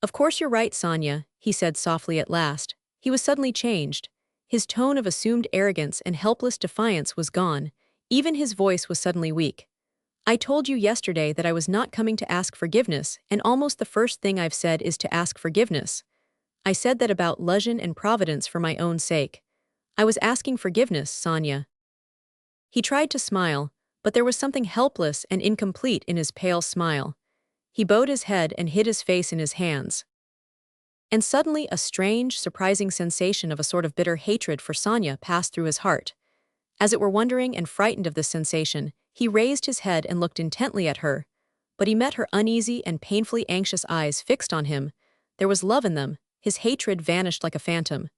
Of course you're right, Sonya, he said softly at last. He was suddenly changed. His tone of assumed arrogance and helpless defiance was gone. Even his voice was suddenly weak. I told you yesterday that I was not coming to ask forgiveness, and almost the first thing I've said is to ask forgiveness. I said that about Luzhin and Providence for my own sake. I was asking forgiveness, Sonya. He tried to smile, but there was something helpless and incomplete in his pale smile. He bowed his head and hid his face in his hands. And suddenly a strange, surprising sensation of a sort of bitter hatred for Sonya passed through his heart. As it were wondering and frightened of this sensation, he raised his head and looked intently at her. But he met her uneasy and painfully anxious eyes fixed on him. There was love in them. His hatred vanished like a phantom.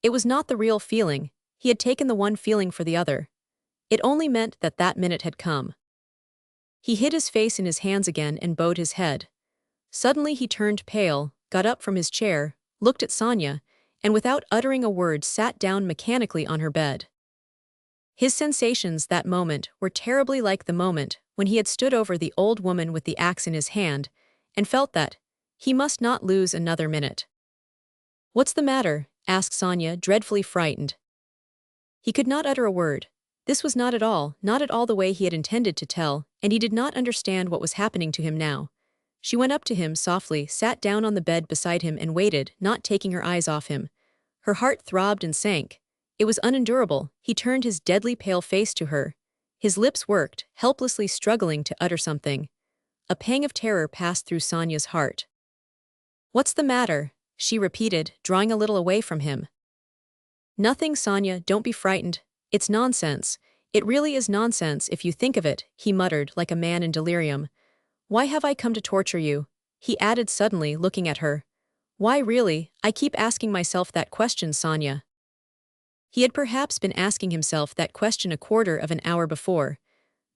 It was not the real feeling. He had taken the one feeling for the other. It only meant that that minute had come. He hid his face in his hands again and bowed his head. Suddenly he turned pale, got up from his chair, looked at Sonya, and without uttering a word sat down mechanically on her bed. His sensations that moment were terribly like the moment when he had stood over the old woman with the axe in his hand and felt that he must not lose another minute. "What's the matter?" asked Sonya, dreadfully frightened. He could not utter a word. This was not at all the way he had intended to tell, and he did not understand what was happening to him now. She went up to him softly, sat down on the bed beside him and waited, not taking her eyes off him. Her heart throbbed and sank. It was unendurable. He turned his deadly pale face to her. His lips worked, helplessly struggling to utter something. A pang of terror passed through Sonya's heart. "What's the matter?" she repeated, drawing a little away from him. "Nothing, Sonya, don't be frightened. It's nonsense. It really is nonsense if you think of it," he muttered like a man in delirium. "Why have I come to torture you?" he added suddenly, looking at her. "Why really? I keep asking myself that question, Sonya." He had perhaps been asking himself that question a quarter of an hour before.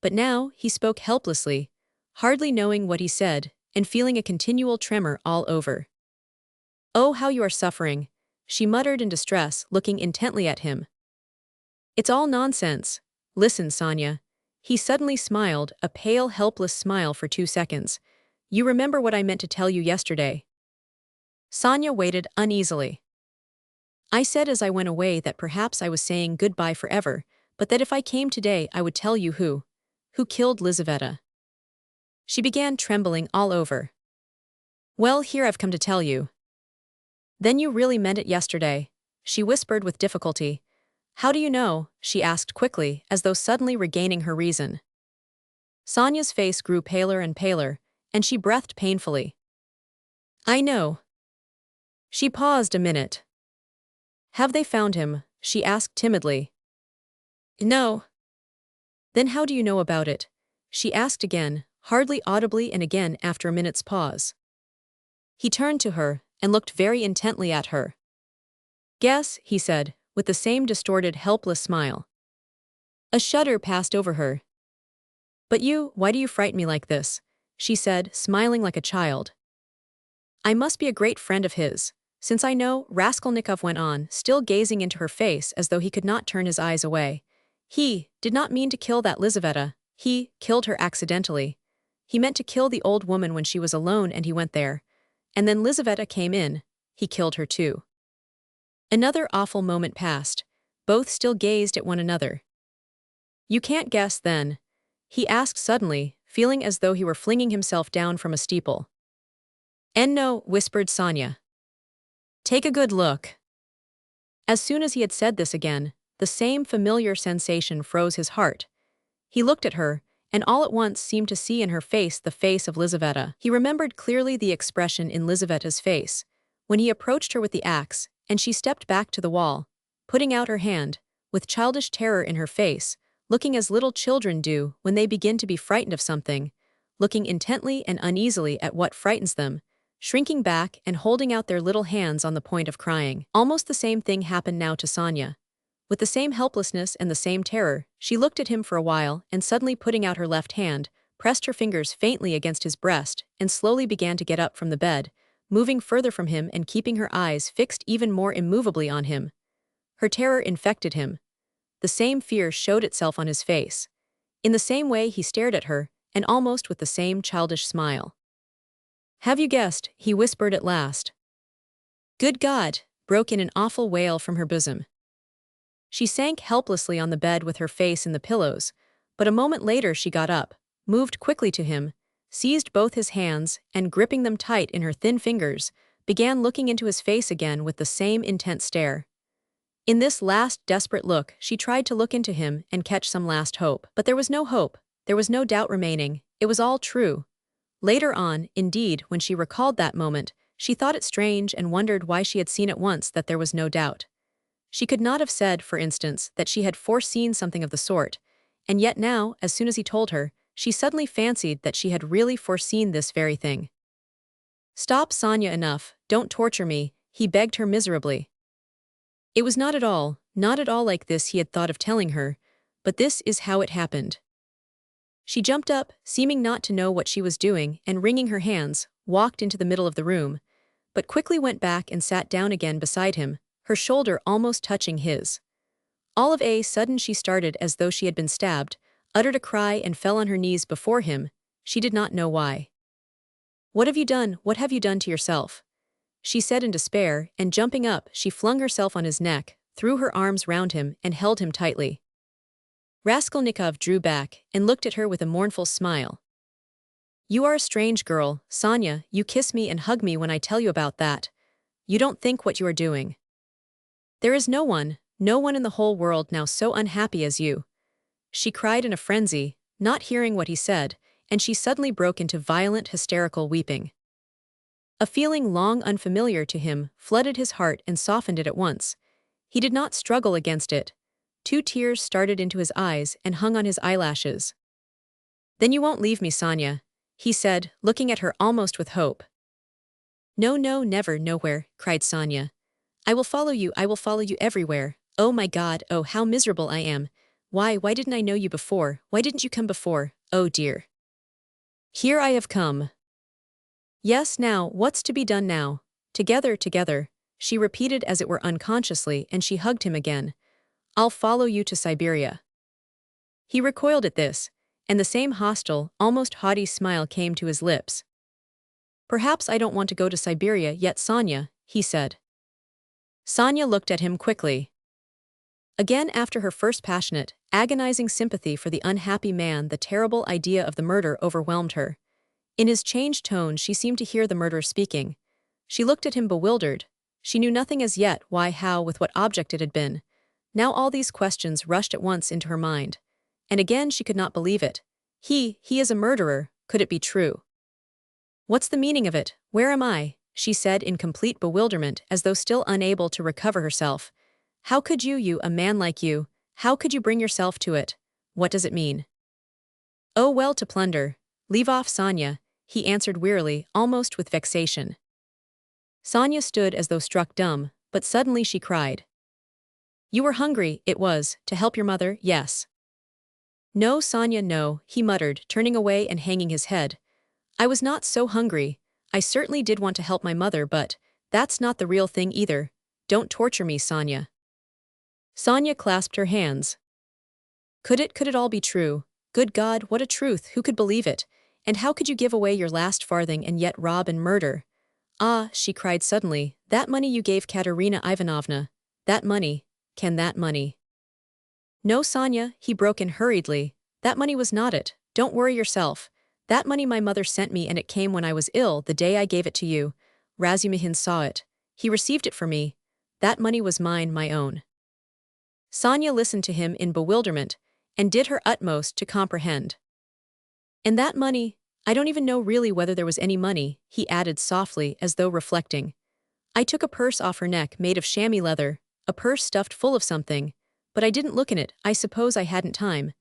But now he spoke helplessly, hardly knowing what he said, and feeling a continual tremor all over. "Oh, how you are suffering," she muttered in distress, looking intently at him. "It's all nonsense. Listen, Sonya." He suddenly smiled, a pale, helpless smile for 2 seconds. "You remember what I meant to tell you yesterday?" Sonya waited uneasily. "I said as I went away that perhaps I was saying goodbye forever, but that if I came today I would tell you who killed Lizaveta." She began trembling all over. "Well, here I've come to tell you." "Then you really meant it yesterday," she whispered with difficulty. "How do you know?" she asked quickly, as though suddenly regaining her reason. Sonya's face grew paler and paler, and she breathed painfully. "I know." She paused a minute. "Have they found him?" she asked timidly. "No." "Then how do you know about it?" she asked again, hardly audibly, and again after a minute's pause. He turned to her and looked very intently at her. "Guess," he said, with the same distorted, helpless smile. A shudder passed over her. "But why do you frighten me like this?" she said, smiling like a child. "I must be a great friend of his, since I know," Raskolnikov went on, still gazing into her face as though he could not turn his eyes away. "He did not mean to kill that Lizaveta. He killed her accidentally. He meant to kill the old woman when she was alone and he went there. And then Lizaveta came in. He killed her too." Another awful moment passed. Both still gazed at one another. "You can't guess, then?" he asked suddenly, feeling as though he were flinging himself down from a steeple. "And no," whispered Sonya. "Take a good look." As soon as he had said this again, the same familiar sensation froze his heart. He looked at her, and all at once seemed to see in her face the face of Lizaveta. He remembered clearly the expression in Lizaveta's face, when he approached her with the axe, and she stepped back to the wall, putting out her hand, with childish terror in her face, looking as little children do when they begin to be frightened of something, looking intently and uneasily at what frightens them, shrinking back and holding out their little hands on the point of crying. Almost the same thing happened now to Sonya. With the same helplessness and the same terror, she looked at him for a while and suddenly putting out her left hand, pressed her fingers faintly against his breast and slowly began to get up from the bed, moving further from him and keeping her eyes fixed even more immovably on him. Her terror infected him. The same fear showed itself on his face. In the same way he stared at her, and almost with the same childish smile. Have you guessed? He whispered at last. Good God! Broke in an awful wail from her bosom. She sank helplessly on the bed with her face in the pillows, but a moment later she got up, moved quickly to him, seized both his hands, and gripping them tight in her thin fingers, began looking into his face again with the same intense stare. In this last desperate look, she tried to look into him and catch some last hope. But there was no hope, there was no doubt remaining, it was all true. Later on, indeed, when she recalled that moment, she thought it strange and wondered why she had seen at once that there was no doubt. She could not have said, for instance, that she had foreseen something of the sort, and yet now, as soon as he told her, she suddenly fancied that she had really foreseen this very thing. Stop, Sonya, enough, don't torture me, he begged her miserably. It was not at all like this he had thought of telling her, but this is how it happened. She jumped up, seeming not to know what she was doing, and wringing her hands, walked into the middle of the room, but quickly went back and sat down again beside him, her shoulder almost touching his. All of a sudden she started as though she had been stabbed, uttered a cry and fell on her knees before him, she did not know why. What have you done? What have you done to yourself? She said in despair, and jumping up, she flung herself on his neck, threw her arms round him, and held him tightly. Raskolnikov drew back, and looked at her with a mournful smile. You are a strange girl, Sonya, you kiss me and hug me when I tell you about that. You don't think what you are doing. There is no one in the whole world now so unhappy as you. She cried in a frenzy, not hearing what he said, and she suddenly broke into violent hysterical weeping. A feeling long unfamiliar to him flooded his heart and softened it at once. He did not struggle against it. 2 tears started into his eyes and hung on his eyelashes. Then you won't leave me, Sonya, he said, looking at her almost with hope. No, never, nowhere, cried Sonya. I will follow you everywhere. Oh my God, oh how miserable I am. Why didn't I know you before? Why didn't you come before? Oh dear. Here I have come. Yes, now, what's to be done now? Together, she repeated as it were unconsciously, and she hugged him again. I'll follow you to Siberia. He recoiled at this, and the same hostile, almost haughty smile came to his lips. Perhaps I don't want to go to Siberia yet, Sonya, he said. Sonya looked at him quickly. Again, after her first passionate, agonizing sympathy for the unhappy man, the terrible idea of the murder overwhelmed her. In his changed tone she seemed to hear the murderer speaking. She looked at him bewildered. She knew nothing as yet, why, how, with what object it had been. Now all these questions rushed at once into her mind. And again she could not believe it. He is a murderer, could it be true? What's the meaning of it? Where am I? She said in complete bewilderment, as though still unable to recover herself. How could you, a man like you, how could you bring yourself to it? What does it mean? Oh well, to plunder. Leave off, Sonya, he answered wearily, almost with vexation. Sonya stood as though struck dumb, but suddenly she cried. You were hungry, it was, to help your mother, yes. No, Sonya, no, he muttered, turning away and hanging his head. I was not so hungry. I certainly did want to help my mother, but that's not the real thing either. Don't torture me, Sonya. Sonya clasped her hands. Could it all be true? Good God, what a truth, who could believe it? And how could you give away your last farthing and yet rob and murder? Ah, she cried suddenly, that money you gave Katerina Ivanovna. That money. Can that money? No, Sonya, he broke in hurriedly. That money was not it. Don't worry yourself. That money my mother sent me, and it came when I was ill, the day I gave it to you. Razumihin saw it. He received it for me. That money was mine, my own. Sonya listened to him in bewilderment, and did her utmost to comprehend. And that money, I don't even know really whether there was any money, he added softly as though reflecting. I took a purse off her neck made of chamois leather, a purse stuffed full of something, but I didn't look in it, I suppose I hadn't time.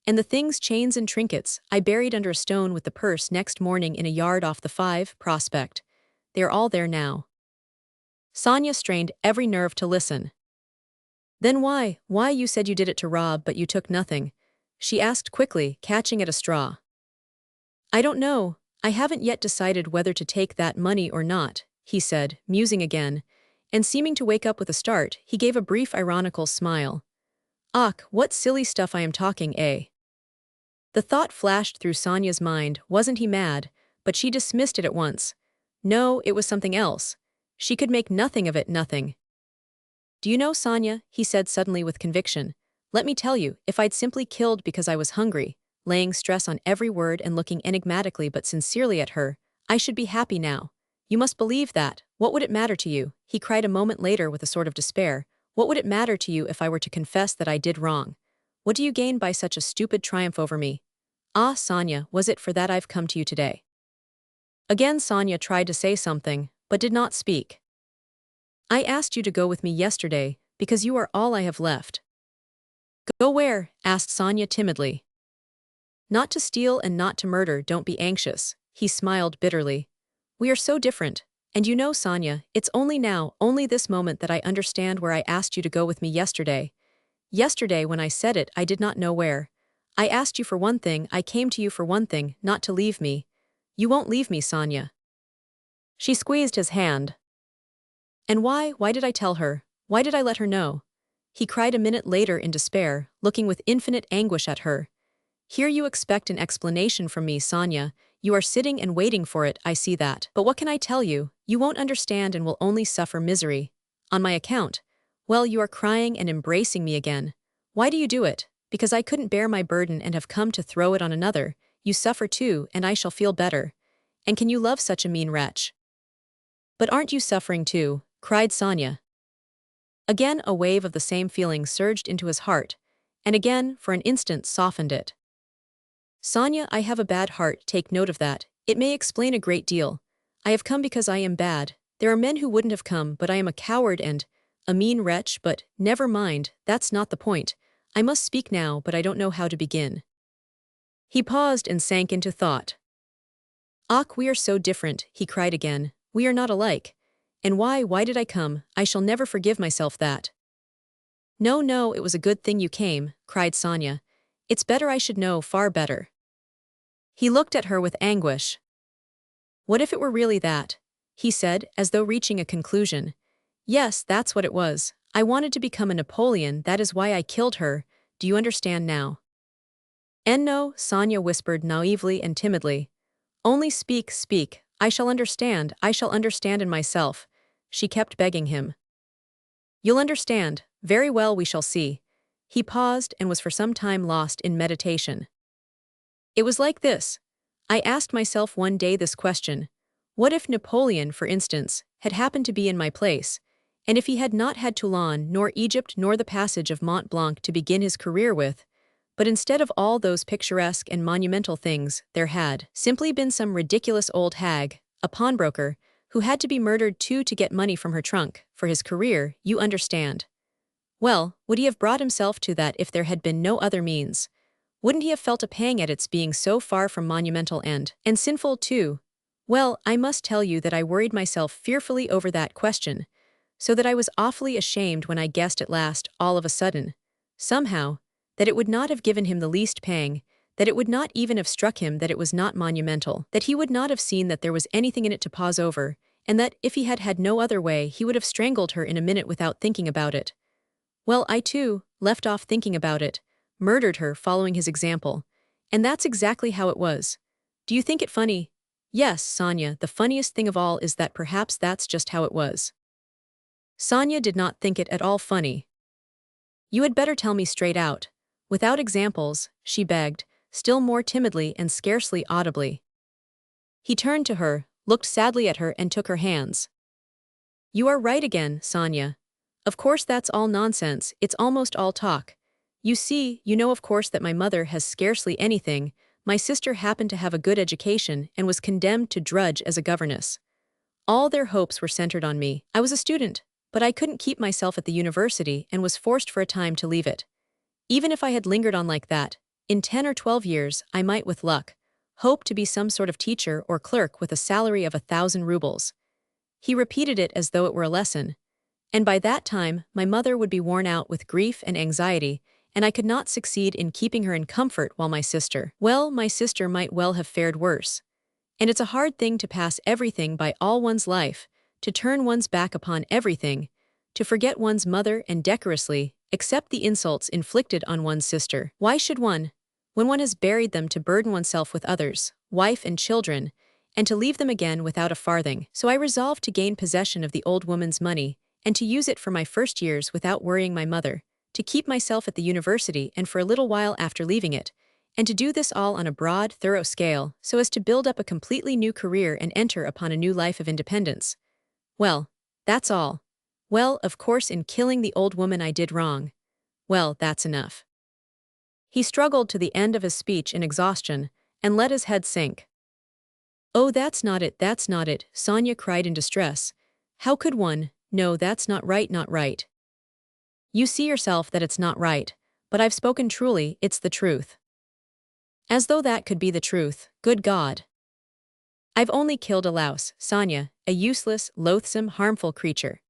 And the things, chains and trinkets, I buried under a stone with the purse next morning in a yard off the 5 Prospect. They are all there now. Sonya strained every nerve to listen. Then why you said you did it to rob but you took nothing? She asked quickly, catching at a straw. I don't know, I haven't yet decided whether to take that money or not, he said, musing again, and seeming to wake up with a start, he gave a brief ironical smile. Ach, what silly stuff I am talking, eh? The thought flashed through Sonya's mind, wasn't he mad, but she dismissed it at once. No, it was something else. She could make nothing of it, nothing. Do you know, Sonya, he said suddenly with conviction, let me tell you, if I'd simply killed because I was hungry, laying stress on every word and looking enigmatically but sincerely at her, I should be happy now. You must believe that. What would it matter to you? He cried a moment later with a sort of despair. What would it matter to you if I were to confess that I did wrong? What do you gain by such a stupid triumph over me? Ah, Sonya, was it for that I've come to you today? Again Sonya tried to say something, but did not speak. I asked you to go with me yesterday, because you are all I have left. Go where? Asked Sonya timidly. Not to steal and not to murder, don't be anxious, he smiled bitterly. We are so different, and you know, Sonya, it's only now, only this moment that I understand where I asked you to go with me yesterday. Yesterday when I said it, I did not know where. I asked you for one thing, I came to you for one thing, not to leave me. You won't leave me, Sonya. She squeezed his hand. And why did I tell her? Why did I let her know? He cried a minute later in despair, looking with infinite anguish at her. Here you expect an explanation from me, Sonya. You are sitting and waiting for it, I see that. But what can I tell you? You won't understand and will only suffer misery. On my account. Well, you are crying and embracing me again. Why do you do it? Because I couldn't bear my burden and have come to throw it on another. You suffer too, and I shall feel better. And can you love such a mean wretch? But aren't you suffering too? Cried Sonya. Again a wave of the same feeling surged into his heart, and again, for an instant, softened it. Sonya, I have a bad heart, take note of that. It may explain a great deal. I have come because I am bad. There are men who wouldn't have come, but I am a coward and a mean wretch, but never mind, that's not the point. I must speak now, but I don't know how to begin. He paused and sank into thought. Ah, we are so different, he cried again. We are not alike. And why did I come? I shall never forgive myself that. No, it was a good thing you came, cried Sonya. It's better I should know, far better. He looked at her with anguish. What if it were really that? He said, as though reaching a conclusion. Yes, that's what it was. I wanted to become a Napoleon, that is why I killed her. Do you understand now? And no, Sonya whispered naively and timidly. Only speak, speak. I shall understand in myself. She kept begging him. You'll understand. Very well, we shall see. He paused and was for some time lost in meditation. It was like this. I asked myself one day this question. What if Napoleon, for instance, had happened to be in my place, and if he had not had Toulon nor Egypt nor the passage of Mont Blanc to begin his career with, but instead of all those picturesque and monumental things, there had simply been some ridiculous old hag, a pawnbroker, who had to be murdered too to get money from her trunk, for his career, you understand. Well, would he have brought himself to that if there had been no other means? Wouldn't he have felt a pang at its being so far from monumental and sinful too? Well, I must tell you that I worried myself fearfully over that question, so that I was awfully ashamed when I guessed at last, all of a sudden, somehow, that it would not have given him the least pang, that it would not even have struck him that it was not monumental, that he would not have seen that there was anything in it to pause over, and that, if he had had no other way, he would have strangled her in a minute without thinking about it. Well, I too, left off thinking about it, murdered her following his example, and that's exactly how it was. Do you think it funny? Yes, Sonya, the funniest thing of all is that perhaps that's just how it was. Sonya did not think it at all funny. You had better tell me straight out. Without examples, she begged, still more timidly and scarcely audibly. He turned to her, looked sadly at her and took her hands. You are right again, Sonya. Of course that's all nonsense, it's almost all talk. You see, you know of course that my mother has scarcely anything, my sister happened to have a good education and was condemned to drudge as a governess. All their hopes were centered on me. I was a student, but I couldn't keep myself at the university and was forced for a time to leave it. Even if I had lingered on like that, in 10 or 12 years, I might with luck hope to be some sort of teacher or clerk with a salary of 1,000 rubles. He repeated it as though it were a lesson. And by that time, my mother would be worn out with grief and anxiety, and I could not succeed in keeping her in comfort while my sister might well have fared worse. And it's a hard thing to pass everything by all one's life, to turn one's back upon everything, to forget one's mother and decorously accept the insults inflicted on one's sister. Why should one, when one has buried them to burden oneself with others, wife and children, and to leave them again without a farthing. So I resolved to gain possession of the old woman's money, and to use it for my first years without worrying my mother, to keep myself at the university and for a little while after leaving it, and to do this all on a broad, thorough scale, so as to build up a completely new career and enter upon a new life of independence. Well, that's all. Well, of course in killing the old woman I did wrong. Well, that's enough. He struggled to the end of his speech in exhaustion, and let his head sink. Oh, that's not it, Sonya cried in distress. How could one? No, that's not right, not right. You see yourself that it's not right, but I've spoken truly, it's the truth. As though that could be the truth, good God. I've only killed a louse, Sonya, a useless, loathsome, harmful creature.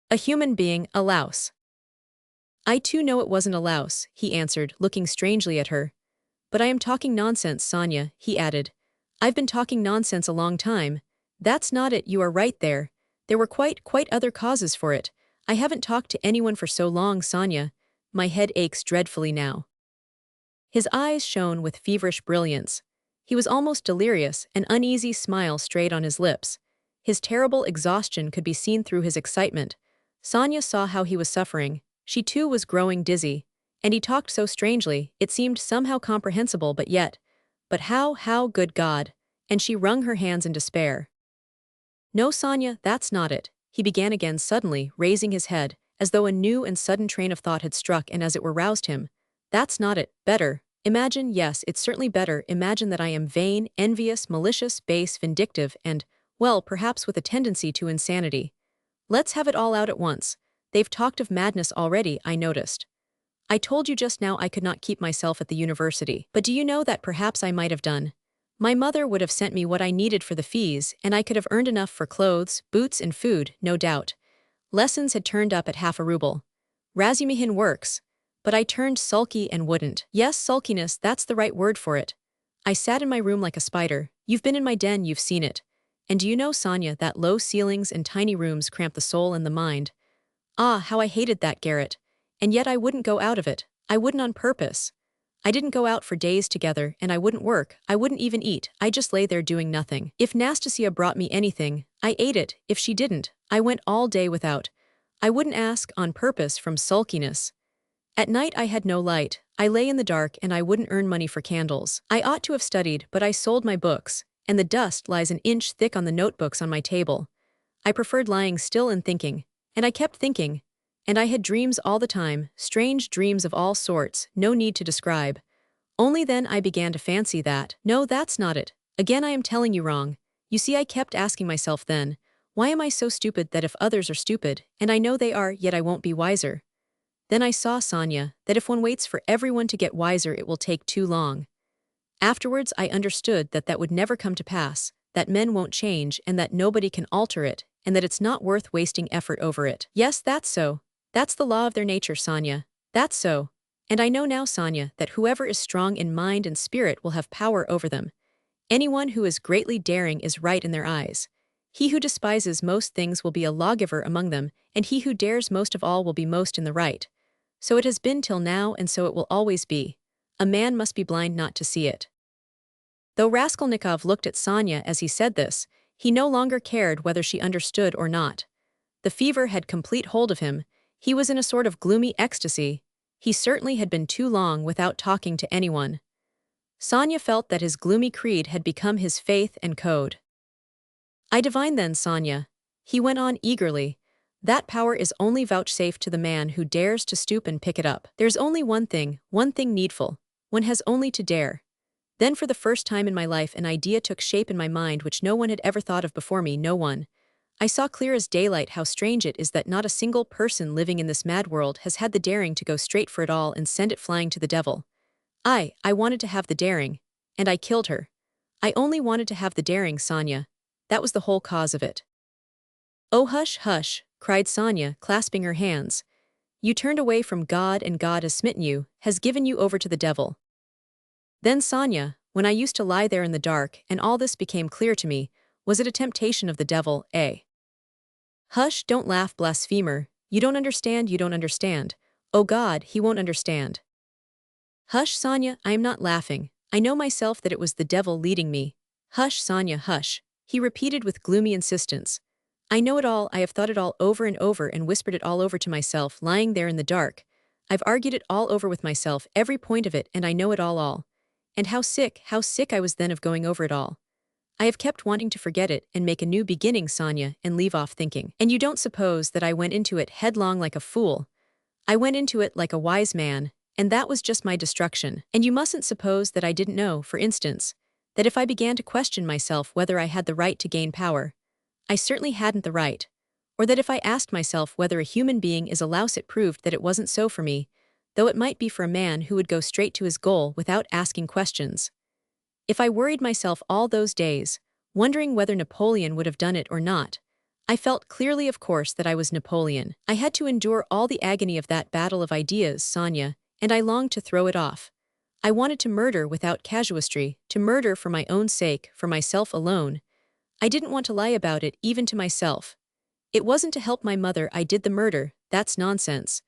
A human being, a louse. I too know it wasn't a louse, he answered, looking strangely at her. But I am talking nonsense, Sonya, he added. I've been talking nonsense a long time. That's not it, you are right there. There were quite other causes for it. I haven't talked to anyone for so long, Sonya. My head aches dreadfully now. His eyes shone with feverish brilliance. He was almost delirious, an uneasy smile strayed on his lips. His terrible exhaustion could be seen through his excitement. Sonya saw how he was suffering. She too was growing dizzy. And he talked so strangely, it seemed somehow comprehensible, but yet. But how, good God? And she wrung her hands in despair. No, Sonya, that's not it, he began again suddenly, raising his head, as though a new and sudden train of thought had struck and as it were roused him. That's not it, better. Imagine, yes, it's certainly better, imagine that I am vain, envious, malicious, base, vindictive, and, well, perhaps with a tendency to insanity. Let's have it all out at once. They've talked of madness already, I noticed. I told you just now I could not keep myself at the university, but do you know that perhaps I might have done? My mother would have sent me what I needed for the fees, and I could have earned enough for clothes, boots, and food, no doubt. Lessons had turned up at half a ruble. Razumihin works. But I turned sulky and wouldn't. Yes, sulkiness, that's the right word for it. I sat in my room like a spider. You've been in my den, you've seen it. And do you know, Sonya, that low ceilings and tiny rooms cramp the soul and the mind? Ah, how I hated that garret. And yet I wouldn't go out of it. I wouldn't on purpose. I didn't go out for days together, and I wouldn't work. I wouldn't even eat. I just lay there doing nothing. If Nastasia brought me anything, I ate it. If she didn't, I went all day without. I wouldn't ask on purpose from sulkiness. At night I had no light. I lay in the dark and I wouldn't earn money for candles. I ought to have studied, but I sold my books, and the dust lies an inch thick on the notebooks on my table. I preferred lying still and thinking, and I kept thinking. And I had dreams all the time, strange dreams of all sorts, no need to describe. Only then I began to fancy that, no, that's not it. Again I am telling you wrong. You see, I kept asking myself then, why am I so stupid that if others are stupid, and I know they are, yet I won't be wiser? Then I saw, Sonya, that if one waits for everyone to get wiser it will take too long. Afterwards I understood that that would never come to pass, that men won't change and that nobody can alter it, and that it's not worth wasting effort over it. Yes, that's so. That's the law of their nature, Sonya. That's so. And I know now, Sonya, that whoever is strong in mind and spirit will have power over them. Anyone who is greatly daring is right in their eyes. He who despises most things will be a lawgiver among them, and he who dares most of all will be most in the right. So it has been till now, and so it will always be. A man must be blind not to see it. Though Raskolnikov looked at Sonya as he said this, he no longer cared whether she understood or not. The fever had complete hold of him. He was in a sort of gloomy ecstasy. He certainly had been too long without talking to anyone. Sonya felt that his gloomy creed had become his faith and code. I divine then, Sonya, he went on eagerly, that power is only vouchsafed to the man who dares to stoop and pick it up. There's only one thing needful. One has only to dare. Then for the first time in my life an idea took shape in my mind which no one had ever thought of before me, no one. I saw clear as daylight how strange it is that not a single person living in this mad world has had the daring to go straight for it all and send it flying to the devil. I wanted to have the daring, and I killed her. I only wanted to have the daring, Sonya. That was the whole cause of it. Oh, hush, hush, cried Sonya, clasping her hands. You turned away from God and God has smitten you, has given you over to the devil. Then, Sonya, when I used to lie there in the dark and all this became clear to me, was it a temptation of the devil, eh? Hush, don't laugh, blasphemer. You don't understand, you don't understand. Oh God, he won't understand. Hush, Sonya, I am not laughing. I know myself that it was the devil leading me. Hush, Sonya, hush, he repeated with gloomy insistence. I know it all, I have thought it all over and whispered it all over to myself, lying there in the dark. I've argued it all over with myself, every point of it, and I know it all. And how sick I was then of going over it all. I have kept wanting to forget it and make a new beginning, Sonya, and leave off thinking. And you don't suppose that I went into it headlong like a fool. I went into it like a wise man, and that was just my destruction. And you mustn't suppose that I didn't know, for instance, that if I began to question myself whether I had the right to gain power, I certainly hadn't the right. Or that if I asked myself whether a human being is a louse, it proved that it wasn't so for me, though it might be for a man who would go straight to his goal without asking questions. If I worried myself all those days, wondering whether Napoleon would have done it or not, I felt clearly, of course, that I was Napoleon. I had to endure all the agony of that battle of ideas, Sonya, and I longed to throw it off. I wanted to murder without casuistry, to murder for my own sake, for myself alone. I didn't want to lie about it even to myself. It wasn't to help my mother I did the murder, that's nonsense.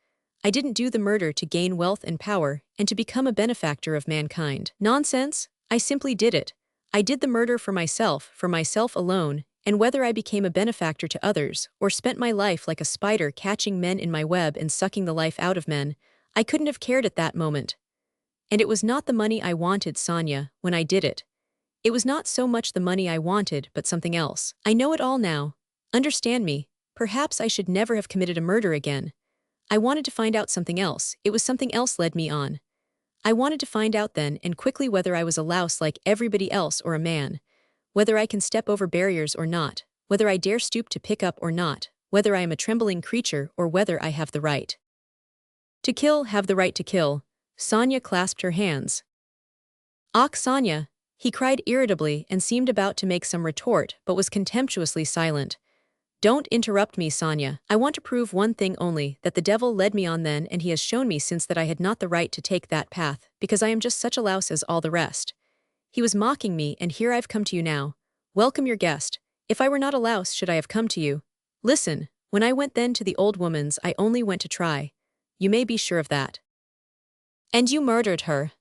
I didn't do the murder to gain wealth and power and to become a benefactor of mankind. Nonsense? I simply did it. I did the murder for myself alone, and whether I became a benefactor to others or spent my life like a spider catching men in my web and sucking the life out of men, I couldn't have cared at that moment. And it was not the money I wanted, Sonya, when I did it. It was not so much the money I wanted, but something else. I know it all now. Understand me, perhaps I should never have committed a murder again. I wanted to find out something else, it was something else led me on. I wanted to find out then and quickly whether I was a louse like everybody else or a man, whether I can step over barriers or not, whether I dare stoop to pick up or not, whether I am a trembling creature or whether I have the right to kill, have the right to kill. Sonya clasped her hands. Ach, Sonya, he cried irritably and seemed about to make some retort but was contemptuously silent. Don't interrupt me, Sonya. I want to prove one thing only, that the devil led me on then and he has shown me since that I had not the right to take that path, because I am just such a louse as all the rest. He was mocking me and here I've come to you now. Welcome your guest. If I were not a louse should I have come to you? Listen, when I went then to the old woman's I only went to try. You may be sure of that. And you murdered her.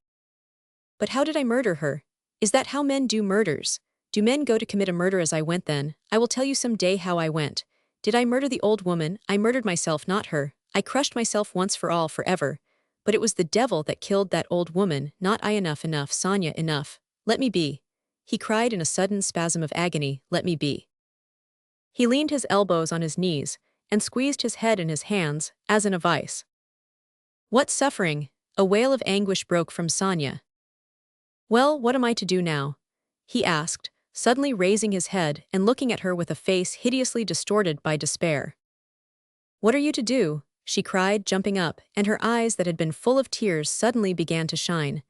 But how did I murder her? Is that how men do murders? Do men go to commit a murder as I went then? I will tell you some day how I went. Did I murder the old woman? I murdered myself, not her. I crushed myself once for all, forever. But it was the devil that killed that old woman, not I. Enough, Sonya, enough. Let me be. He cried in a sudden spasm of agony, let me be. He leaned his elbows on his knees and squeezed his head in his hands, as in a vice. What suffering? A wail of anguish broke from Sonya. Well, what am I to do now? He asked, suddenly raising his head and looking at her with a face hideously distorted by despair. What are you to do? She cried, jumping up, and her eyes that had been full of tears suddenly began to shine.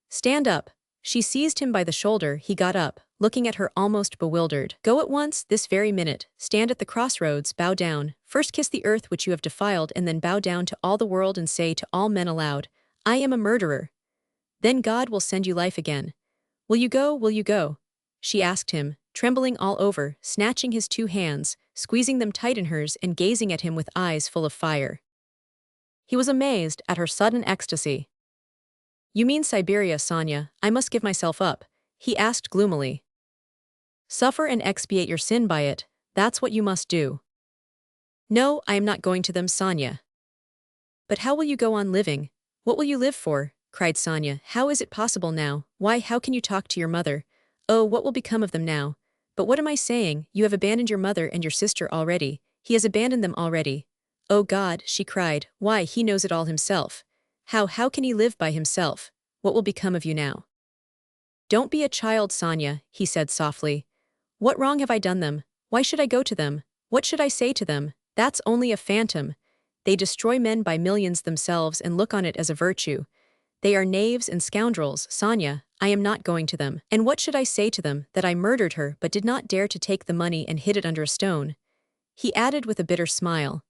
Stand up. She seized him by the shoulder. He got up, looking at her almost bewildered. Go at once, this very minute. Stand at the crossroads, bow down. First kiss the earth which you have defiled and then bow down to all the world and say to all men aloud, I am a murderer. Then God will send you life again. Will you go, will you go? She asked him, trembling all over, snatching his two hands, squeezing them tight in hers and gazing at him with eyes full of fire. He was amazed at her sudden ecstasy. You mean Siberia, Sonya, I must give myself up, he asked gloomily. Suffer and expiate your sin by it, that's what you must do. No, I am not going to them, Sonya. But how will you go on living? What will you live for? Cried Sonya. How is it possible now? Why, how can you talk to your mother? Oh, what will become of them now? But what am I saying? You have abandoned your mother and your sister already. He has abandoned them already. Oh God, she cried. Why, he knows it all himself. How can he live by himself? What will become of you now? Don't be a child, Sonya, he said softly. What wrong have I done them? Why should I go to them? What should I say to them? That's only a phantom. They destroy men by millions themselves and look on it as a virtue. They are knaves and scoundrels, Sonya. I am not going to them. And what should I say to them? That I murdered her but did not dare to take the money and hid it under a stone? He added with a bitter smile.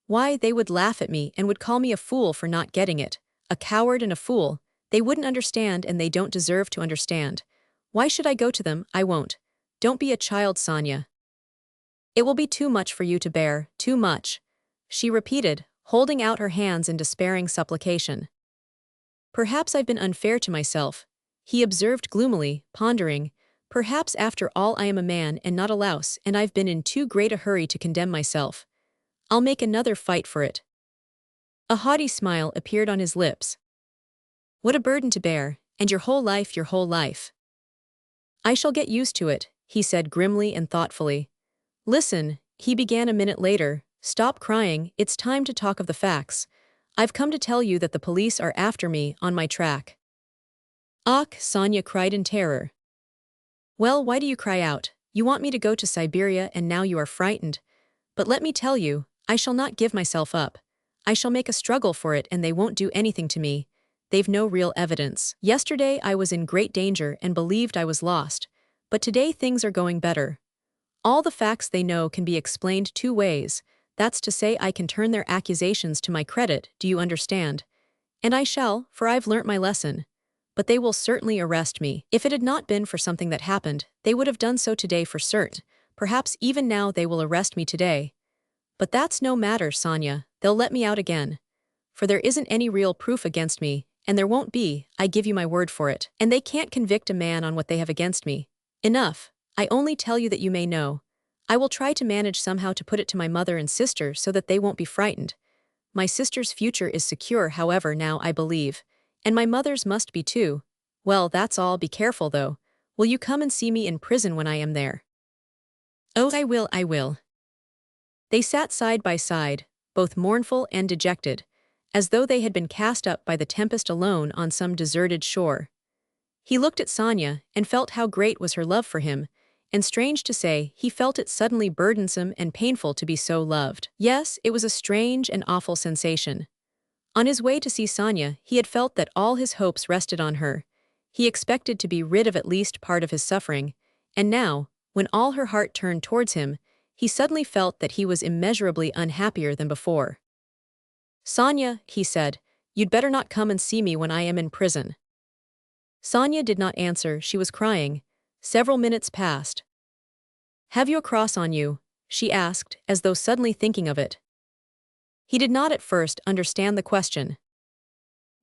Why, they would laugh at me and would call me a fool for not getting it. A coward and a fool. They wouldn't understand and they don't deserve to understand. Why should I go to them? I won't. Don't be a child, Sonya. It will be too much for you to bear, too much, she repeated, holding out her hands in despairing supplication. Perhaps I've been unfair to myself, he observed gloomily, pondering, Perhaps after all I am a man and not a louse, and I've been in too great a hurry to condemn myself. I'll make another fight for it. A haughty smile appeared on his lips. What a burden to bear, and your whole life, your whole life. I shall get used to it, he said grimly and thoughtfully. Listen, he began a minute later, stop crying, it's time to talk of the facts. I've come to tell you that the police are after me, on my track. Ach, Sonya cried in terror. Well, why do you cry out? You want me to go to Siberia and now you are frightened. But let me tell you, I shall not give myself up. I shall make a struggle for it and they won't do anything to me. They've no real evidence. Yesterday I was in great danger and believed I was lost. But today things are going better. All the facts they know can be explained two ways. That's to say I can turn their accusations to my credit, do you understand? And I shall, for I've learnt my lesson. But they will certainly arrest me. If it had not been for something that happened, they would have done so today for cert. Perhaps even now they will arrest me today. But that's no matter, Sonya, they'll let me out again. For there isn't any real proof against me, and there won't be, I give you my word for it. And they can't convict a man on what they have against me. Enough, I only tell you that you may know. I will try to manage somehow to put it to my mother and sister so that they won't be frightened. My sister's future is secure, however, now I believe. And my mother's must be too. Well, that's all, be careful though. Will you come and see me in prison when I am there? Oh, I will, I will. They sat side by side, both mournful and dejected, as though they had been cast up by the tempest alone on some deserted shore. He looked at Sonya and felt how great was her love for him, and strange to say, he felt it suddenly burdensome and painful to be so loved. Yes, it was a strange and awful sensation. On his way to see Sonya, he had felt that all his hopes rested on her. He expected to be rid of at least part of his suffering, and now, when all her heart turned towards him, he suddenly felt that he was immeasurably unhappier than before. Sonya, he said, you'd better not come and see me when I am in prison. Sonya did not answer, she was crying. Several minutes passed. Have you a cross on you? She asked, as though suddenly thinking of it. He did not at first understand the question.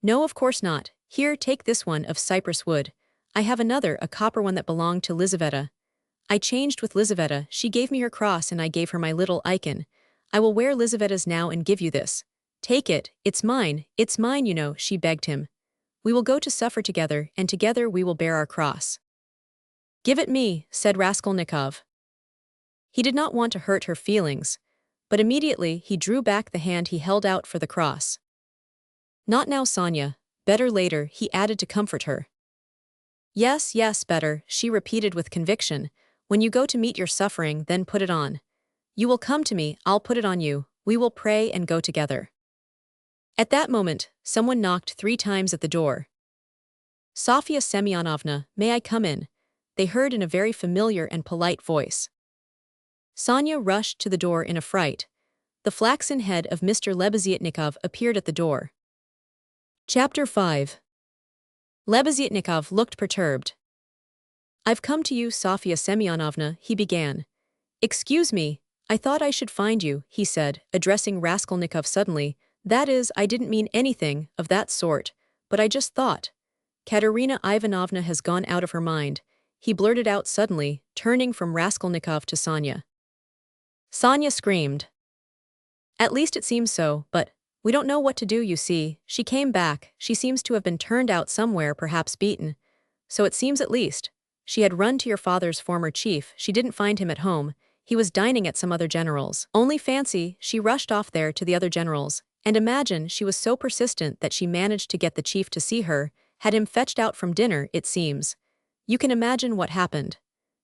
No, of course not. Here, take this one of cypress wood. I have another, a copper one that belonged to Lizaveta. I changed with Lizaveta, she gave me her cross and I gave her my little icon. I will wear Lizaveta's now and give you this. Take it, it's mine, you know, she begged him. We will go to suffer together, and together we will bear our cross. Give it me, said Raskolnikov. He did not want to hurt her feelings, but immediately he drew back the hand he held out for the cross. Not now, Sonya, better later, he added to comfort her. Yes, yes, better, she repeated with conviction. When you go to meet your suffering, then put it on. You will come to me, I'll put it on you, we will pray and go together. At that moment, someone knocked 3 times at the door. Sofya Semyonovna, may I come in? They heard in a very familiar and polite voice. Sonya rushed to the door in a fright. The flaxen head of Mr. Lebeziatnikov appeared at the door. Chapter 5. Lebeziatnikov looked perturbed. I've come to you, Sofya Semyonovna, he began. Excuse me, I thought I should find you, he said, addressing Raskolnikov suddenly. That is, I didn't mean anything of that sort, but I just thought. Katerina Ivanovna has gone out of her mind, he blurted out suddenly, turning from Raskolnikov to Sonya. Sonya screamed. At least it seems so, but we don't know what to do, you see. She came back, she seems to have been turned out somewhere, perhaps beaten. So it seems at least. She had run to your father's former chief, she didn't find him at home, he was dining at some other general's. Only fancy, she rushed off there to the other general's, and imagine she was so persistent that she managed to get the chief to see her, had him fetched out from dinner, it seems. You can imagine what happened.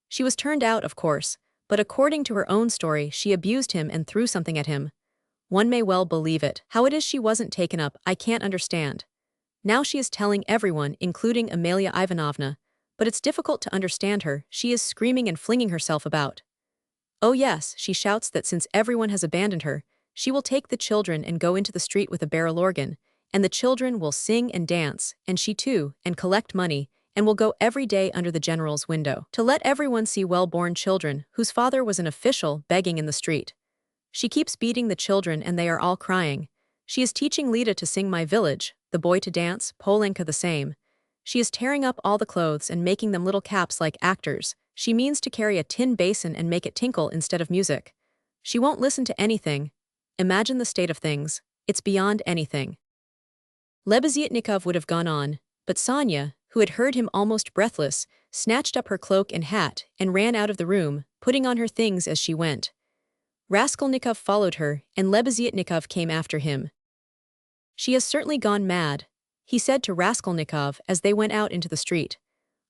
She was turned out, of course, but according to her own story, she abused him and threw something at him. One may well believe it. How it is she wasn't taken up, I can't understand. Now she is telling everyone, including Amalia Ivanovna, but it's difficult to understand her, she is screaming and flinging herself about. Oh yes, she shouts that since everyone has abandoned her, she will take the children and go into the street with a barrel organ, and the children will sing and dance, and she too, and collect money, and will go every day under the general's window, to let everyone see well-born children, whose father was an official, begging in the street. She keeps beating the children and they are all crying. She is teaching Lida to sing My Village, the boy to dance, Polenka the same. She is tearing up all the clothes and making them little caps like actors. She means to carry a tin basin and make it tinkle instead of music. She won't listen to anything. Imagine the state of things. It's beyond anything. Lebeziatnikov would have gone on, but Sonya, who had heard him almost breathless, snatched up her cloak and hat and ran out of the room, putting on her things as she went. Raskolnikov followed her, and Lebeziatnikov came after him. "She has certainly gone mad," he said to Raskolnikov as they went out into the street.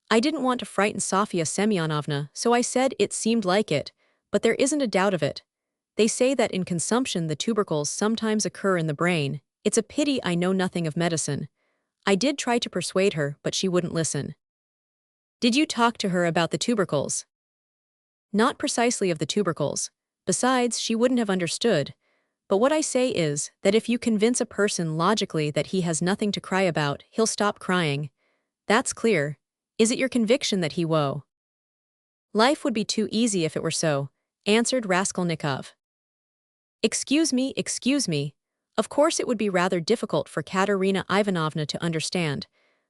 "I didn't want to frighten Sofya Semyonovna, so I said it seemed like it, but there isn't a doubt of it. They say that in consumption the tubercles sometimes occur in the brain. It's a pity I know nothing of medicine. I did try to persuade her, but she wouldn't listen." "Did you talk to her about the tubercles?" "Not precisely of the tubercles. Besides, she wouldn't have understood. But what I say is that if you convince a person logically that he has nothing to cry about, he'll stop crying. That's clear. Is it your conviction that he woe?" "Life would be too easy if it were so," answered Raskolnikov. Excuse me. Of course it would be rather difficult for Katerina Ivanovna to understand.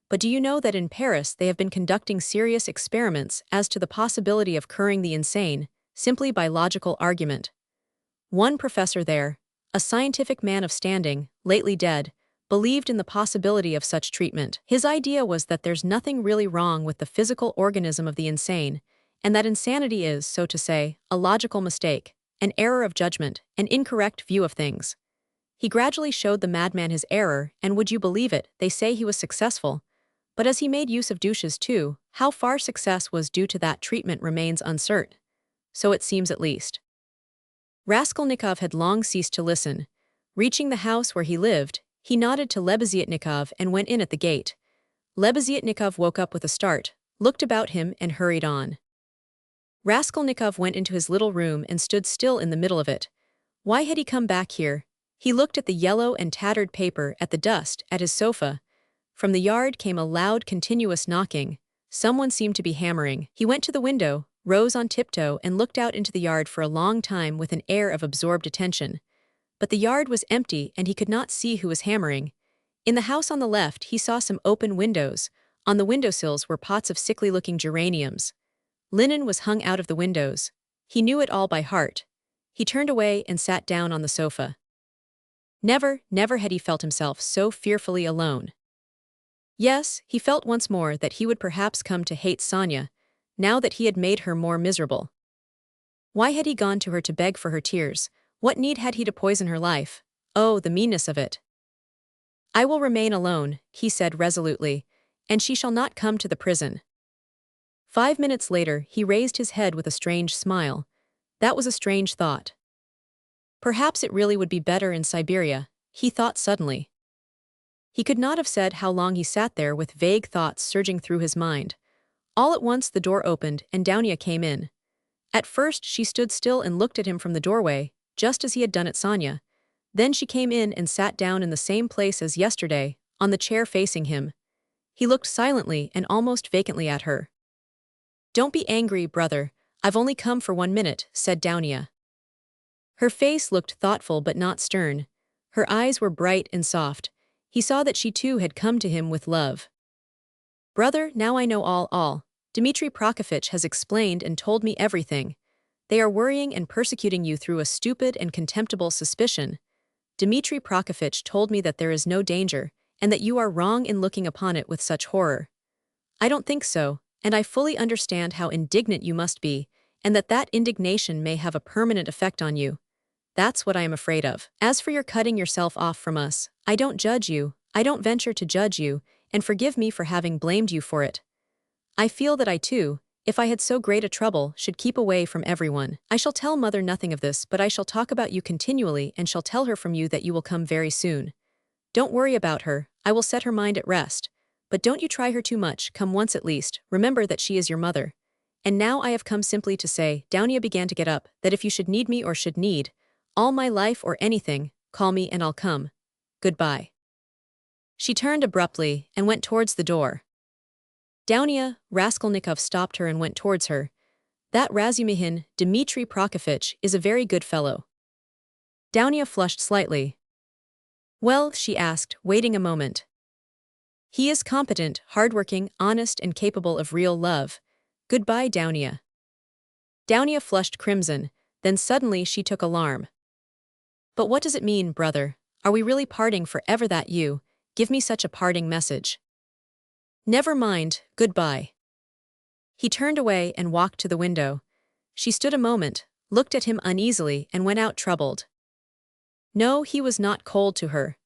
But do you know that in Paris they have been conducting serious experiments as to the possibility of curing the insane, simply by logical argument? One professor there, a scientific man of standing, lately dead, believed in the possibility of such treatment. His idea was that there's nothing really wrong with the physical organism of the insane, and that insanity is, so to say, a logical mistake, an error of judgment, an incorrect view of things. He gradually showed the madman his error, and would you believe it, they say he was successful. But as he made use of douches too, how far success was due to that treatment remains uncertain. So it seems at least. Raskolnikov had long ceased to listen. Reaching the house where he lived, he nodded to Lebeziatnikov and went in at the gate. Lebeziatnikov woke up with a start, looked about him and hurried on. Raskolnikov went into his little room and stood still in the middle of it. Why had he come back here? He looked at the yellow and tattered paper, at the dust, at his sofa. From the yard came a loud, continuous knocking. Someone seemed to be hammering. He went to the window, rose on tiptoe and looked out into the yard for a long time with an air of absorbed attention. But the yard was empty and he could not see who was hammering. In the house on the left he saw some open windows. On the windowsills were pots of sickly-looking geraniums. Linen was hung out of the windows. He knew it all by heart. He turned away and sat down on the sofa. Never had he felt himself so fearfully alone. Yes, he felt once more that he would perhaps come to hate Sonya, now that he had made her more miserable. Why had he gone to her to beg for her tears? What need had he to poison her life? Oh, the meanness of it. "I will remain alone," he said resolutely, "and she shall not come to the prison." 5 minutes later, he raised his head with a strange smile. That was a strange thought. Perhaps it really would be better in Siberia, he thought suddenly. He could not have said how long he sat there with vague thoughts surging through his mind. All at once the door opened and Dounia came in. At first she stood still and looked at him from the doorway, just as he had done at Sonya. Then she came in and sat down in the same place as yesterday, on the chair facing him. He looked silently and almost vacantly at her. "Don't be angry, brother. I've only come for 1 minute," said Dounia. Her face looked thoughtful but not stern. Her eyes were bright and soft. He saw that she too had come to him with love. "Brother, now I know all. Dmitri Prokofitch has explained and told me everything. They are worrying and persecuting you through a stupid and contemptible suspicion. Dmitri Prokofitch told me that there is no danger, and that you are wrong in looking upon it with such horror. I don't think so, and I fully understand how indignant you must be, and that indignation may have a permanent effect on you. That's what I am afraid of. As for your cutting yourself off from us, I don't judge you, I don't venture to judge you, and forgive me for having blamed you for it. I feel that I too, if I had so great a trouble, should keep away from everyone. I shall tell mother nothing of this, but I shall talk about you continually and shall tell her from you that you will come very soon. Don't worry about her, I will set her mind at rest. But don't you try her too much, come once at least, remember that she is your mother. And now I have come simply to say," Dounia began to get up, "that if you should need me or should need, all my life or anything, call me and I'll come. Goodbye." She turned abruptly and went towards the door. "Dounia," Raskolnikov stopped her and went towards her. "That Razumihin, Dmitri Prokofitch, is a very good fellow." Dounia flushed slightly. "Well?" she asked, waiting a moment. He is competent, hardworking, honest, and capable of real love. Goodbye, Downia. Downia flushed crimson, then suddenly she took alarm. But what does it mean, brother? Are we really parting forever? That you give me such a parting message? Never mind, goodbye. He turned away and walked to the window. She stood a moment, looked at him uneasily, and went out troubled. No, he was not cold to her.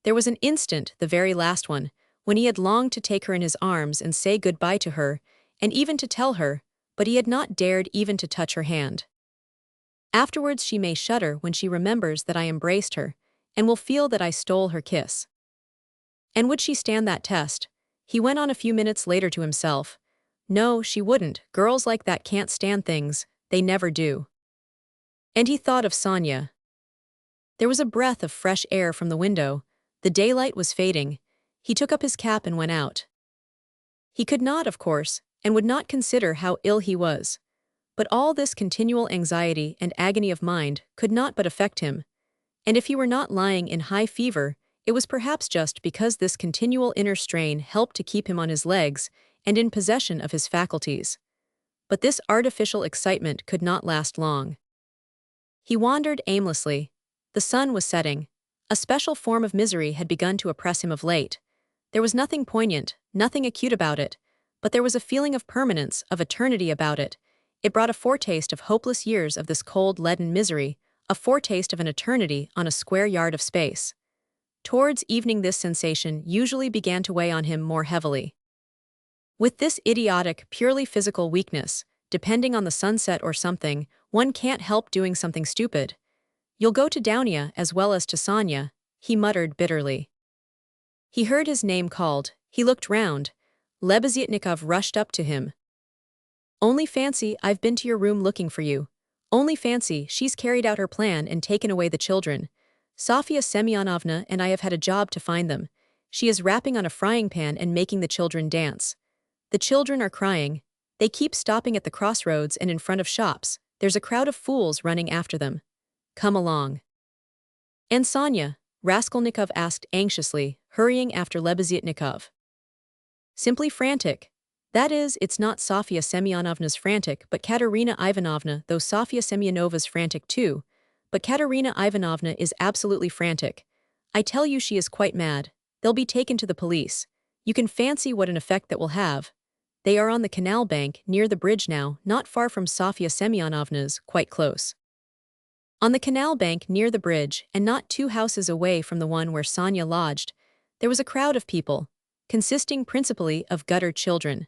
There was an instant, the very last one, when he had longed to take her in his arms and say goodbye to her, and even to tell her, but he had not dared even to touch her hand. Afterwards she may shudder when she remembers that I embraced her, and will feel that I stole her kiss. And would she stand that test? He went on a few minutes later to himself. No, she wouldn't. Girls like that can't stand things, they never do. And he thought of Sonya. There was a breath of fresh air from the window. The daylight was fading. He took up his cap and went out. He could not, of course, and would not consider how ill he was. But all this continual anxiety and agony of mind could not but affect him. And if he were not lying in high fever, it was perhaps just because this continual inner strain helped to keep him on his legs and in possession of his faculties. But this artificial excitement could not last long. He wandered aimlessly. The sun was setting. A special form of misery had begun to oppress him of late. There was nothing poignant, nothing acute about it, but there was a feeling of permanence, of eternity about it. It brought a foretaste of hopeless years of this cold, leaden misery, a foretaste of an eternity on a square yard of space. Towards evening this sensation usually began to weigh on him more heavily. With this idiotic, purely physical weakness, depending on the sunset or something, one can't help doing something stupid. You'll go to Downia as well as to Sonya, he muttered bitterly. He heard his name called. He looked round. Lebeziatnikov rushed up to him. Only fancy, I've been to your room looking for you. Only fancy, she's carried out her plan and taken away the children. Sofya Semyonovna and I have had a job to find them. She is rapping on a frying pan and making the children dance. The children are crying. They keep stopping at the crossroads and in front of shops. There's a crowd of fools running after them. Come along. And Sonya? Raskolnikov asked anxiously, hurrying after Lebeziatnikov. Simply frantic. That is, it's not Sofya Semyonovna's frantic, but Katerina Ivanovna, though Sofya Semyonova's frantic too. But Katerina Ivanovna is absolutely frantic. I tell you she is quite mad. They'll be taken to the police. You can fancy what an effect that will have. They are on the canal bank, near the bridge now, not far from Sofya Semyonovna's, quite close. On the canal bank near the bridge, and not 2 houses away from the one where Sonya lodged, there was a crowd of people, consisting principally of gutter children.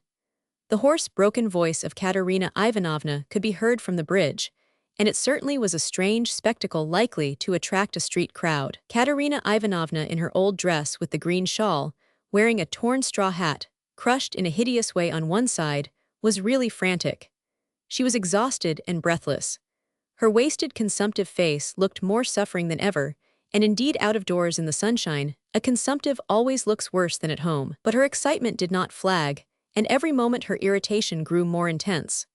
The hoarse, broken voice of Katerina Ivanovna could be heard from the bridge, and it certainly was a strange spectacle likely to attract a street crowd. Katerina Ivanovna in her old dress with the green shawl, wearing a torn straw hat, crushed in a hideous way on one side, was really frantic. She was exhausted and breathless. Her wasted, consumptive face looked more suffering than ever, and indeed out of doors in the sunshine, a consumptive always looks worse than at home. But her excitement did not flag, and every moment her irritation grew more intense.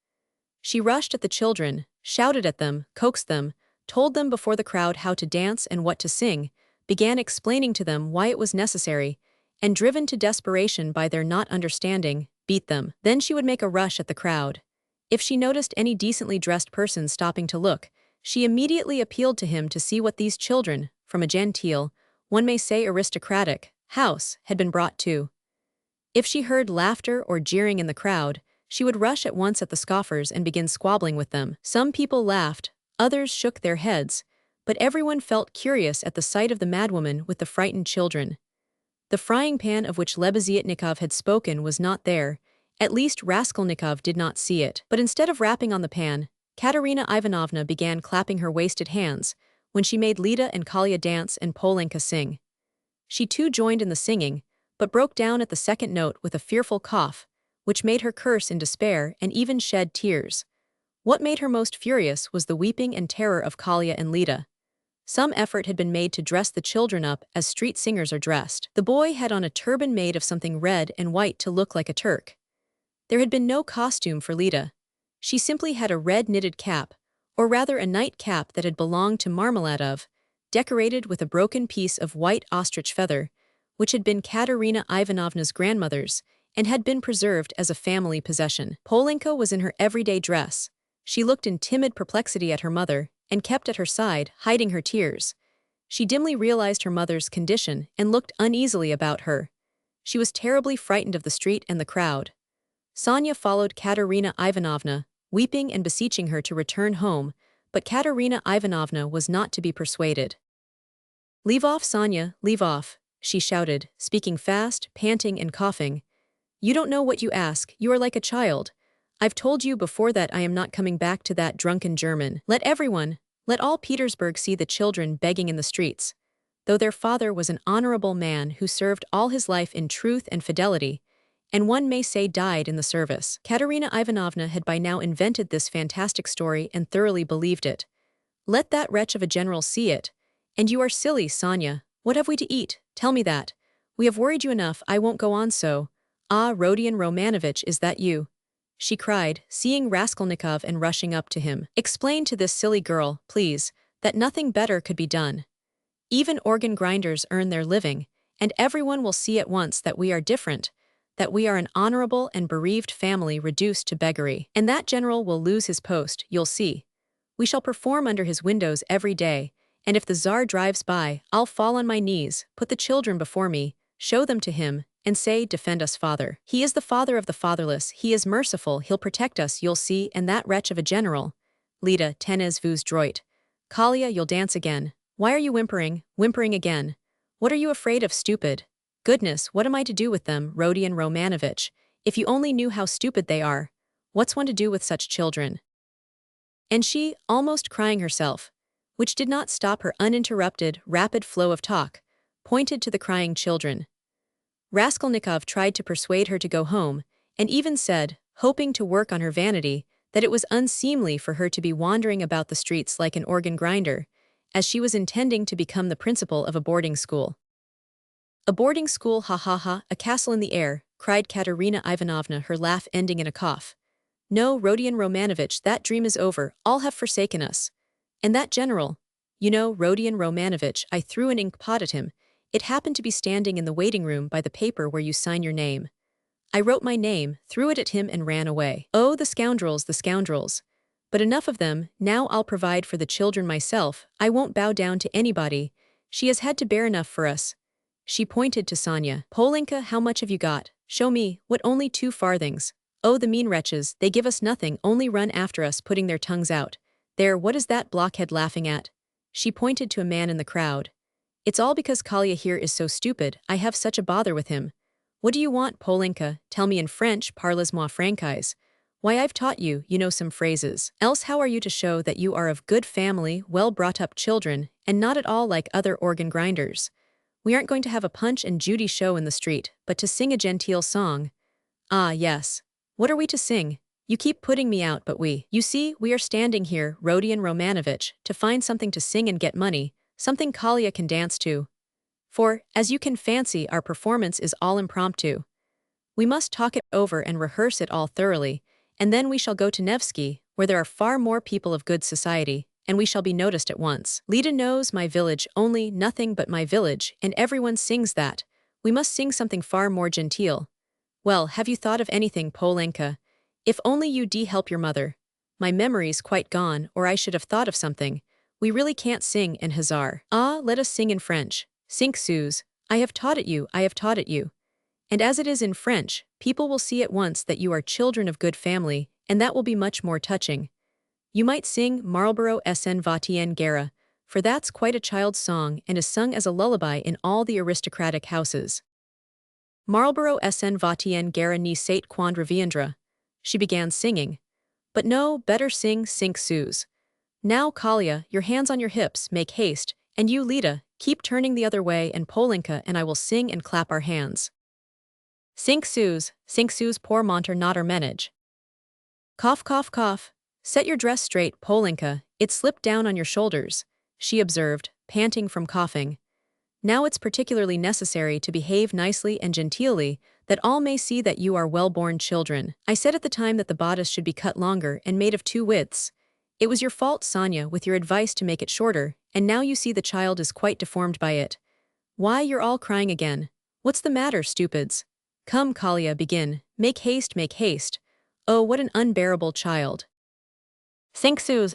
She rushed at the children, shouted at them, coaxed them, told them before the crowd how to dance and what to sing, began explaining to them why it was necessary, and driven to desperation by their not understanding, beat them. Then she would make a rush at the crowd. If she noticed any decently dressed person stopping to look, she immediately appealed to him to see what these children, from a genteel, one may say aristocratic, house, had been brought to. If she heard laughter or jeering in the crowd, she would rush at once at the scoffers and begin squabbling with them. Some people laughed, others shook their heads, but everyone felt curious at the sight of the madwoman with the frightened children. The frying pan of which Lebeziatnikov had spoken was not there, at least Raskolnikov did not see it. But instead of rapping on the pan, Katerina Ivanovna began clapping her wasted hands, when she made Lida and Kolya dance and Polenka sing. She too joined in the singing, but broke down at the second note with a fearful cough, which made her curse in despair and even shed tears. What made her most furious was the weeping and terror of Kolya and Lida. Some effort had been made to dress the children up as street singers are dressed. The boy had on a turban made of something red and white to look like a Turk. There had been no costume for Lida. She simply had a red knitted cap, or rather a night cap that had belonged to Marmeladov, decorated with a broken piece of white ostrich feather, which had been Katerina Ivanovna's grandmother's, and had been preserved as a family possession. Polenka was in her everyday dress. She looked in timid perplexity at her mother, and kept at her side, hiding her tears. She dimly realized her mother's condition and looked uneasily about her. She was terribly frightened of the street and the crowd. Sonya followed Katerina Ivanovna, weeping and beseeching her to return home, but Katerina Ivanovna was not to be persuaded. "Leave off, Sonya, leave off," she shouted, speaking fast, panting and coughing. "You don't know what you ask, you are like a child. I've told you before that I am not coming back to that drunken German. Let all Petersburg see the children begging in the streets." Though their father was an honorable man who served all his life in truth and fidelity, and one may say died in the service. Katerina Ivanovna had by now invented this fantastic story and thoroughly believed it. Let that wretch of a general see it. "And you are silly, Sonya. What have we to eat? Tell me that. We have worried you enough, I won't go on so. Ah, Rodion Romanovich, is that you?" she cried, seeing Raskolnikov and rushing up to him. "Explain to this silly girl, please, that nothing better could be done. Even organ grinders earn their living, and everyone will see at once that we are different, that we are an honorable and bereaved family reduced to beggary. And that general will lose his post, you'll see. We shall perform under his windows every day, and if the Tsar drives by, I'll fall on my knees, put the children before me, show them to him, and say, 'Defend us, Father. He is the father of the fatherless, he is merciful, he'll protect us, you'll see.' And that wretch of a general. Lida, tenez vous droit. Kalia, you'll dance again. Why are you whimpering again? What are you afraid of, stupid? Goodness, what am I to do with them, Rodion Romanovich? If you only knew how stupid they are. What's one to do with such children?" And she, almost crying herself, which did not stop her uninterrupted, rapid flow of talk, pointed to the crying children. Raskolnikov tried to persuade her to go home, and even said, hoping to work on her vanity, that it was unseemly for her to be wandering about the streets like an organ grinder, as she was intending to become the principal of a boarding school. "A boarding school, ha ha ha, a castle in the air," cried Katerina Ivanovna, her laugh ending in a cough. "No, Rodion Romanovich, that dream is over, all have forsaken us. And that general, you know, Rodion Romanovich, I threw an ink pot at him. It happened to be standing in the waiting room by the paper where you sign your name. I wrote my name, threw it at him and ran away. Oh, the scoundrels, the scoundrels. But enough of them, now I'll provide for the children myself, I won't bow down to anybody. She has had to bear enough for us." She pointed to Sonya. "Polenka, how much have you got? Show me, what, only 2 farthings? Oh, the mean wretches, they give us nothing, only run after us putting their tongues out. There, what is that blockhead laughing at?" She pointed to a man in the crowd. "It's all because Kalia here is so stupid, I have such a bother with him. What do you want, Polenka? Tell me in French, parlez-moi francais. Why, I've taught you, you know some phrases. Else how are you to show that you are of good family, well-brought-up children, and not at all like other organ grinders? We aren't going to have a Punch and Judy show in the street, but to sing a genteel song." "Ah, yes. What are we to sing? You keep putting me out, but you see, we are standing here, Rodion Romanovich, to find something to sing and get money, something Kalia can dance to. For, as you can fancy, our performance is all impromptu. We must talk it over and rehearse it all thoroughly, and then we shall go to Nevsky, where there are far more people of good society, and we shall be noticed at once. Lida knows my village only, nothing but my village, and everyone sings that. We must sing something far more genteel. Well, have you thought of anything, Polenka? If only you'd help your mother. My memory's quite gone, or I should have thought of something. We really can't sing in Hazar. Ah, let us sing in French. Cinq sous. I have taught it you, I have taught it you. And as it is in French, people will see at once that you are children of good family, and that will be much more touching. You might sing Marlborough s'en va-t-en guerre, for that's quite a child's song and is sung as a lullaby in all the aristocratic houses. Marlborough s'en va-t-en guerre ni sait quand reviendra. She began singing. But no, better sing cinq sous. Now, Kalia, your hands on your hips, make haste, and you, Lida, keep turning the other way, and Polenka and I will sing and clap our hands. Cinq sous pour monter notre ménage. Cough, cough, cough. Set your dress straight, Polenka, it slipped down on your shoulders, she observed, panting from coughing. Now it's particularly necessary to behave nicely and genteelly, that all may see that you are well-born children. I said at the time that the bodice should be cut longer and made of 2 widths. It was your fault, Sonya, with your advice to make it shorter, and now you see the child is quite deformed by it. Why, you're all crying again. What's the matter, stupids? Come, Kalia, begin. Make haste, make haste. Oh, what an unbearable child. Cinq sous,